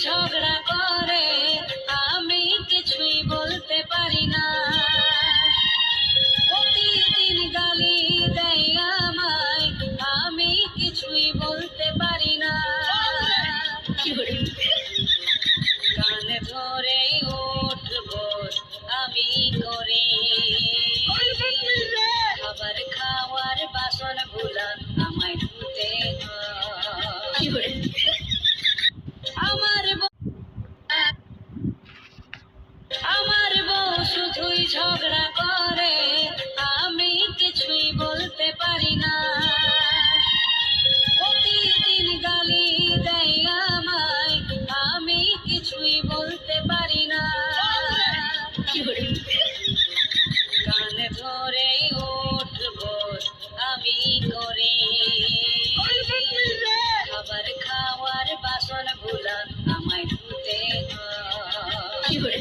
ঝগড়া করে, আমি কিছুই বলতে পারি না। প্রতিদিন গালি দেয় আমায়, আমি কিছুই বলতে পারি না। কান ধরে উঠবো আমি করি, খাবার খাওয়ার বাসন গুলা আমায় ধুতে হয়। আমার বউ শুধুই ঝগড়া করে, আমি কিছুই বলতে পারি না। প্রতিদিন গালি দেয় আমায়, আমি কিছুই বলতে পারি না। কান ধরে উঠবো আমি করি, খাবার খাওয়ার বাসন গুলা আমায় ধুতে হয়।